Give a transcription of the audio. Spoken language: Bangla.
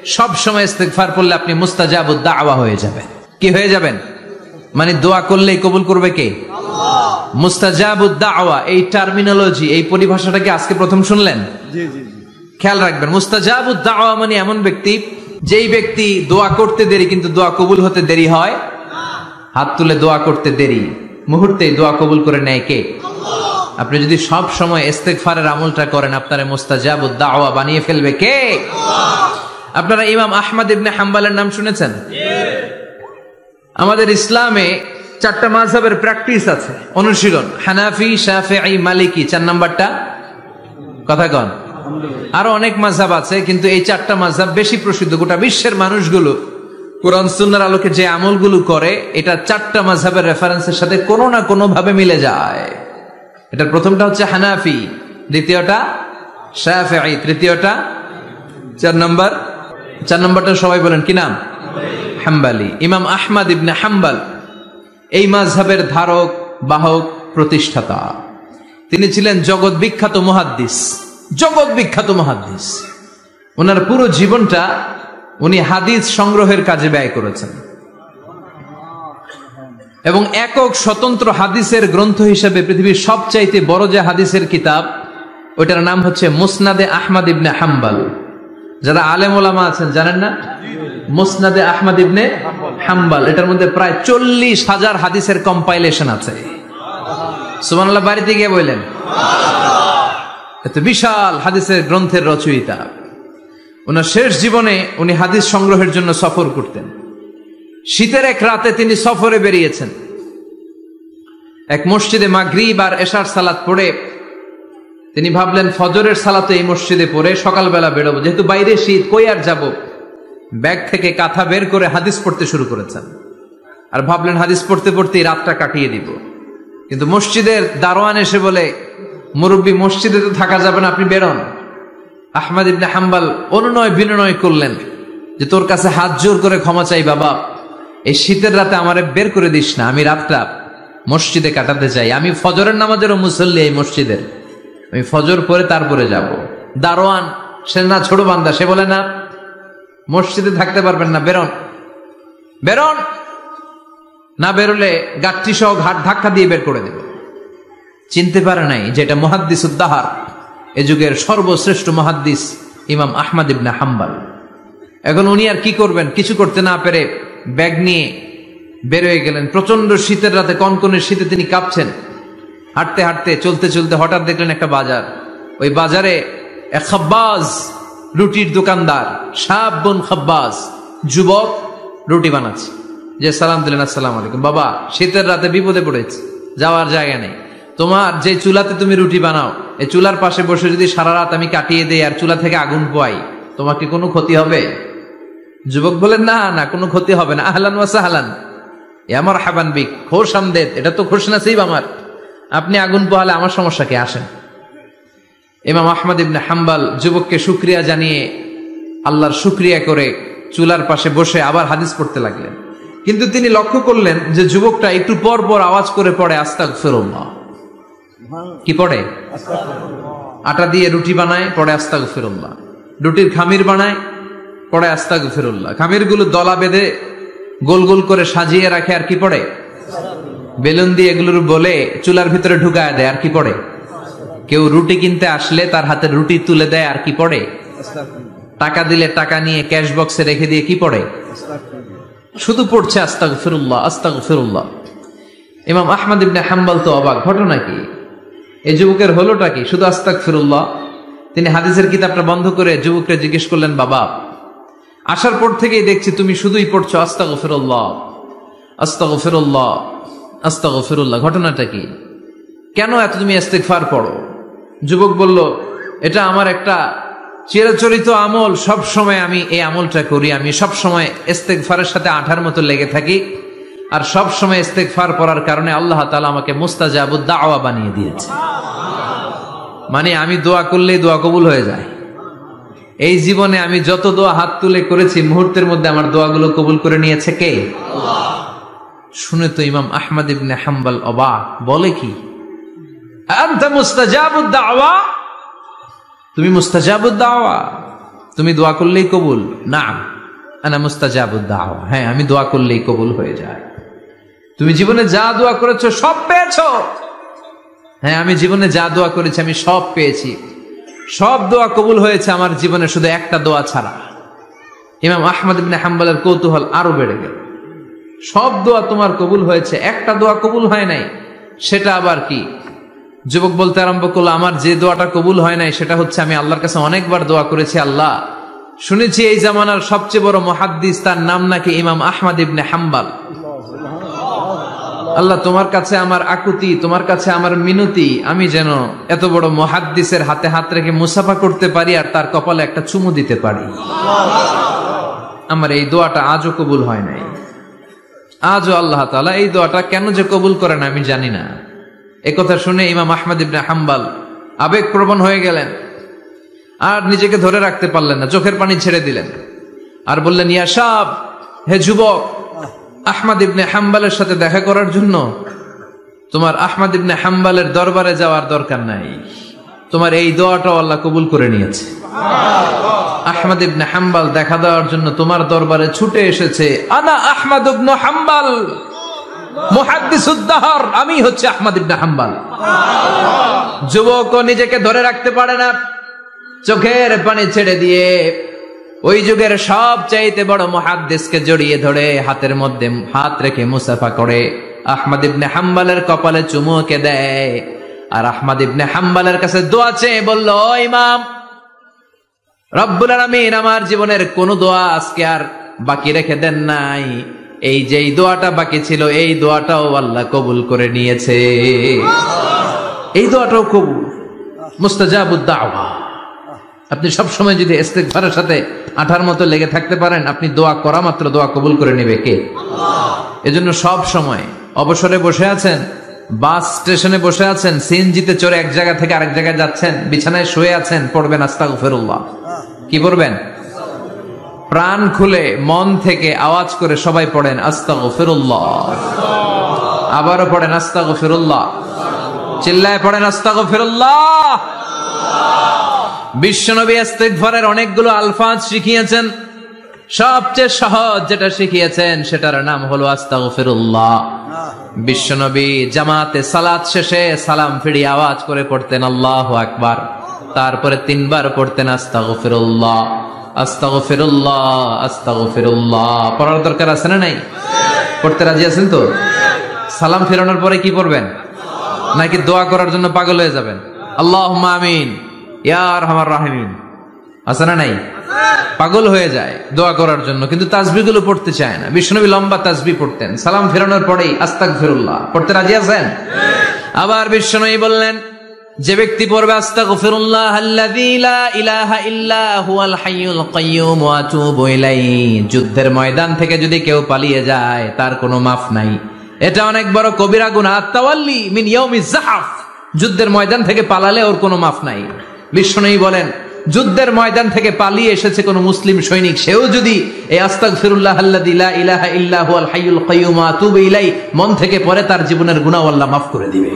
সব সময় ইস্তেগফার পড়লে আপনি মুস্তাজাবুদ দাওয়া হয়ে যাবেন। কি হয়ে যাবেন? মানে দোয়া করলেই কবুল করবে কে? আল্লাহ। মুস্তাজাবুদ দাওয়া, এই টার্মিনোলজি, এই পরিভাষাটাকে আজকে প্রথম শুনলেন? জি জি জি। খেয়াল রাখবেন, মুস্তাজাবুদ দাওয়া মানে এমন ব্যক্তি, যেই ব্যক্তি দোয়া করতে দেরি কিন্তু দোয়া কবুল হতে দেরি হয়। হাত তুলে দোয়া করতে দেরি, মুহূর্তেই দোয়া কবুল করে নেয় কে? আল্লাহ। আপনি যদি সব সময় ইস্তেগফারের আমলটা করেন, আপনারা মুস্তাজাবুদ দাওয়া বানিয়ে ফেলবে কে? আল্লাহ। আপনারা ইমাম আহমদ ইবনে হাম্বলের নাম শুনেছেন? আমাদের ইসলামে 4টা মাযহাবের প্র্যাকটিস আছে, অনুশীলন। হানাফি, শাফিঈ, মালিকি, 4 নাম্বারটা কথা কন। আরো অনেক মাযহাব আছে, কিন্তু এই 4টা মাযহাব বেশি প্রসিদ্ধ। গোটা বিশ্বের মানুষগুলো কোরআন সুন্নাহর আলোকে যে আমলগুলো করে, এটা 4টা মাযহাবের রেফারেন্সের সাথে কোনো না কোনো ভাবে মিলে যায়। এটার প্রথমটা হচ্ছে হানাফি, দ্বিতীয়টা শাফিঈ, তৃতীয়টা 4 নাম্বারটা সবাই বলেন কি নাম? হাম্বলি। ইমাম আহমদ ইবনে হাম্বল এই মাযহাবের ধারক, বাহক, প্রতিষ্ঠাতা। তিনি ছিলেন জগৎ বিখ্যাত মুহাদ্দিস। ওনার পুরো জীবনটা উনি হাদিস সংগ্রহের কাজে ব্যয় করেছেন, এবং একক স্বতন্ত্র হাদিসের গ্রন্থ হিসেবে পৃথিবীর সবচাইতে বড় যে হাদিসের কিতাব, ওইটার নাম হচ্ছে মুসনাদে আহমদ ইবনে হাম্বল। যারা আলেম ওলামা আছেন জানেন না? মুসনাদে আহমদ ইবনে হাম্বল, এটার মধ্যে প্রায় 40,000 হাদিসের কম্পাইলেশন আছে। সুবহানাল্লাহ, বাড়িতে গিয়ে বললেন এত বিশাল হাদিসের গ্রন্থের রচয়িতা। ওনার শেষ জীবনে উনি হাদিস সংগ্রহের জন্য সফর করতেন। শীতের এক রাতে তিনি সফরে বেরিয়েছেন। এক মসজিদে মাগরিব আর এশার সালাত পড়ে তিনি ভাবলেন ফজরের সালাতে এই মসজিদে পড়ে সকালবেলা বেরোবো, যেহেতু বাইরে শীত, কই আর যাব। ব্যাগ থেকে কাঁথা বের করে হাদিস পড়তে শুরু করেছেন, আর ভাবলেন হাদিস পড়তে পড়তেই রাতটা কাটিয়ে দিব। কিন্তু মসজিদের দারোয়ান এসে বলে, মুরব্বী, মসজিদে তো থাকা যাবে না, আপনি বেরোন। আহমদ ইবনে হাম্বল অনুনয় বিনয় করলেন যে তোর কাছে হাত জোর করে ক্ষমা চাই বাবা, এই শীতের রাতে আমারে বের করে দিস না, আমি রাতটা মসজিদে কাটাতে চাই। আমি ফজরের নামাজেরও মুসল্লি এই মসজিদের, আমি ফজর পরে তারপরে যাব। দারোয়ান সে না ছোট বান্দা, সে বলে না, মসজিদে থাকতে পারবেন না, বেরোন। না বেরোলে গাঠটি সহ ঘাট ধাক্কা দিয়ে বের করে দেবে। চিনতে পারে নাই যে এটা মুহাদ্দিস উদ্দাহার, এ যুগের সর্বশ্রেষ্ঠ মুহাদ্দিস ইমাম আহমদ ইবনে হাম্বল। এখন উনি আর কি করবেন, কিছু করতে না পেরে ব্যাগ নিয়ে বের হয়ে গেলেন। প্রচন্ড শীতের রাতে, কনকনে শীতে তিনি কাঁপছেন। হাঁটতে হাঁটতে, চলতে চলতে হঠাৎ দেখলেন একটা বাজার। ওই বাজারে এক খাব্বাজ, রুটির দোকানদার, শাবুন খাব্বাজ, যুবক রুটি বানাচ্ছে। যে সালাম দিলেন, আসসালামু আলাইকুম। বাবা, শীতের রাতে বিপদে পড়েছে, যাওয়ার জায়গা নেই। তোমার যে চুলাতে তুমি রুটি বানাও, এই চুলার পাশে বসে যদি সারা রাত আমি কাটিয়ে দেই আর চুলা থেকে আগুন পোয়াই, তোমার কি কোনো ক্ষতি হবে? যুবক বলেন, না না, কোনো ক্ষতি হবে না। আহলান ওয়া সাহলান, ইয়া মারহাবান বিক, খোশ আমদেদ, এটা তো খুশ নসিব আমার, আপনি আগুন পোহালে আমার সমস্যা কি, আসেন। ইমাম আহমদ ইবনে হাম্বল যুবককে শুকরিয়া জানিয়ে, আল্লাহর শুকরিয়া করে চুলার পাশে বসে আবার হাদিস পড়তে লাগলেন। কিন্তু তিনি লক্ষ্য করলেন যে যুবকটা একটু পর পর আওয়াজ করে পড়ে আস্তাগফিরুল্লাহ। কি পড়ে? আটা দিয়ে রুটি বানায়, পড়ে আস্তাগফিরুল্লাহ। রুটির খামির বানায়, পড়ে আস্তাগফিরুল্লাহ। খামিরগুলো দলা বেঁধে গোল গোল করে সাজিয়ে রাখে, আর কি পড়ে? বেলুন দিয়ে এগুলোর বলে চুলার ভিতরে ঢুকায় দেয়, আর কি পড়ে? কেউ রুটি কিনতে আসলে তার হাতে রুটি তুলে দেয়, আর কি পড়ে? টাকা দিলে টাকা নিয়ে ক্যাশ বক্সে রেখে দিয়ে কি পড়ে? শুধু পড়ছে আস্তাগফিরুল্লাহ, আস্তাগফিরুল্লাহ। ইমাম আহমদ ইবনে হাম্বল তো অবাক, ঘটনা কি, এই যুবকের হলোটা কি? শুধু আস্তাগফিরুল্লাহ। তিনি হাদিসের কিতাবটা বন্ধ করে যুবককে জিজ্ঞেস করলেন, বাবা, আসার পর থেকেই দেখছি তুমি শুধুই পড়ছো আস্তাগফিরুল্লাহ, আস্তাগফিরুল্লাহ, আস্তাগফিরুল্লাহ, ঘটনাটা কি? কেন এত তুমি ইস্তেগফার পড়ো? যুবক বলল, এটা আমার একটা চিরাচরিত আমল, সব সময় আমি এই আমলটা করি। আমি সব সময় ইস্তেগফারের সাথে আঠার মতো লেগে থাকি, আর সব সময় ইস্তেগফার পড়ার কারণে আল্লাহ তাআলা আমাকে মুস্তাজাবুদ দাওয়া বানিয়ে দিয়েছে। মানে আমি দোয়া করলেই দোয়া কবুল হয়ে যায়। এই জীবনে আমি যত দোয়া হাত তুলে করেছি, মুহূর্তের মধ্যে আমার দোয়াগুলো কবুল করে নিয়েছে কে? আল্লাহ। শুনে তো ইমাম আহমদ ইবনে হাম্বল অবাক, বলে কি, আনতা মুস্তাজাবুদ দাওয়া, তুমি মুস্তাজাবুদ দাওয়া? তুমি দোয়া করলেই কবুল? না, আনা মুস্তাজাবুদ দাওয়া। হ্যাঁ, আমি দোয়া করলেই কবুল হয়ে যায়। তুমি জীবনে যা দোয়া করেছো সব পেয়েছো? হ্যাঁ, আমি জীবনে যা দোয়া করেছি আমি সব পেয়েছি, সব দোয়া কবুল হয়েছে আমার জীবনে, শুধু একটা দোয়া ছাড়া। ইমাম আহমদ ইবনে হাম্বলের কৌতূহল আরো বেড়ে গেল। সব দোয়া তোমার কবুল হয়েছে, একটা দোয়া কবুল হয় নাই, সেটা আবার কি? যুবক বলতে আরম্ভ করলো, আমার যে দোয়াটা কবুল হয় নাই সেটা হচ্ছে আমি আল্লাহর কাছে অনেকবার দোয়া করেছি, আল্লাহ শুনেছি এই জামানার সবচেয়ে বড় মুহাদ্দিস, তার নাম নাকি ইমাম আহমদ ইবনে হাম্বল। আল্লাহ তোমার কাছে আমার আকুতি, তোমার কাছে আমার মিনতি, আমি যেন এত বড় মুহাদ্দিসের হাতে হাত রেখে মুসাফা করতে পারি আর তার কপালে একটা চুমু দিতে পারি। আমার এই দোয়াটা আজও কবুল হয় নাই। আজও আল্লাহ তাআলা এই দোয়াটা কেন যে কবুল করেন আমি জানি না। একথা শুনে ইমাম আহমদ ইবনে হাম্বল আবেগপ্রবণ হয়ে গেলেন, আর নিজেকে ধরে রাখতে পারলেন না, চোখের পানি ছেড়ে দিলেন আর বললেন, ইয়া শাব, হে যুবক, আহমদ ইবনে হাম্বলের সাথে দেখা করার জন্য তোমার আহমদ ইবনে হাম্বলের দরবারে যাওয়ার দরকার নাই, তোমার এই দোয়াটাও আল্লাহ কবুল করে নিয়েছে। আহমদ ইবনে হাম্বল দেখা দেওয়ার জন্য তোমার দরবারে ছুটে এসেছে। আনা আহমদ ইবনে হাম্বল মুহাদ্দিসুদ দাহর, আমি হচ্ছে আহমদ ইবনে হাম্বল। যুবক নিজেকে ধরে রাখতে পারে না, চোখের পানি ছেড়ে দিয়ে ওই যুগের সবচাইতে বড় মুহাদ্দিসকে জড়িয়ে ধরে হাতের মধ্যে হাত রেখে মুসাফা করে আহমদ ইবনে হাম্বলের কপালে চুমুকে দেয়, আর আহমদ ইবনে হাম্বলের কাছে দোয়া চেয়ে বলল, ও ইমাম, রব্বুল আলামিন আমার জীবনের কোন দোয়া আজকে আর বাকি রেখে দেন নাই, এই যে দোয়াটা বাকি ছিল এই দোয়াটাও আল্লাহ কবুল করে নিয়েছে। এই দোয়াটাও কবুল, মুস্তাজাবুদ দাওয়া। আপনি সবসময় যদি ইস্তিগফারের সাথে আঠার মতো লেগে থাকতে পারেন, আপনি দোয়া করা মাত্র দোয়া কবুল করে নেবে কে? এজন্য সব সময় অবসরে বসে আছেন, বাস স্টেশনে বসে আছেন, সিএনজিতে চড়ে এক জায়গা থেকে আরেক জায়গায় যাচ্ছেন, বিছানায় শুয়ে আছেন, পড়বেন আস্তাগফিরুল্লাহ। কি পড়বেন? প্রাণ খুলে মন থেকে আওয়াজ করে সবাই পড়েন আস্তাগফিরুল্লাহ। আবারও পড়েন আস্তাগফিরুল্লাহ, চিল্লায় পড়েন আস্তাগফিরুল্লাহ। বিশ্বনবী ইস্তিগফারের অনেকগুলো আলফাজ শিখিয়েছেন, সবচেয়ে সহজ যেটা শিখিয়েছেন সেটার নাম হলো আস্তাগফিরুল্লাহ। বিশ্বনবী জামাতে সালাত শেষে সালাম ফিরিয়ে আওয়াজ করে পড়তেন আল্লাহু আকবার, তারপরে 3 বার পড়তেন আস্তাগফিরুল্লাহ, আস্তাগফিরুল্লাহ, আস্তাগফিরুল্লাহ। পড়ার দরকার আছে না নাই? পড়তে রাজি আছেন তো? সালাম ফেরানোর পরে কি পড়বেন? নাকি দোয়া করার জন্য পাগল হয়ে যাবেন? আল্লাহুম্মা আমিন ইয়া আরহামার রাহিমিন, আছে না নাই? পাগল হয়ে যায় দোয়া করার জন্য, কিন্তু তাসবিহগুলো পড়তে চায় না। বিশ্বনবী লম্বা তাসবিহ পড়তেন, সালাম ফেরানোর পরেই আস্তাগফিরুল্লাহ। পড়তে রাজি আছেন? আবার বিশ্বনবী বললেন, যে ব্যক্তি পড়বে আস্তাগফিরুল্লাহ আল্লাযী লা ইলাহা ইল্লা হুয়াল হাইয়ুল কাইয়্যুম ওয়া আতুবু ইলাইহি, যুদ্ধের ময়দান থেকে যদি কেউ পালিয়ে যায় তার কোনো মাফ নাই। এটা অনেক বড় কবিরা গুনাহ, আত-তাওয়াল্লি মিন ইয়াউমিজ যাহফ, যুদ্ধের ময়দান থেকে পালালে ওর কোনো মাফ নাই। বিশ্বনবী বলেন, যুদ্ধের ময়দান থেকে পালিয়ে এসেছে কোন মুসলিম সৈনিক, সেও যদি এই আস্তাগফিরুল্লাহ আল্লাযী লা ইলাহা ইল্লা হুয়াল হাইয়ুল কাইয়্যুম ওয়া আতুবু ইলাইহি মন থেকে পড়ে, তার জীবনের গুনাহ আল্লাহ মাফ করে দিবে।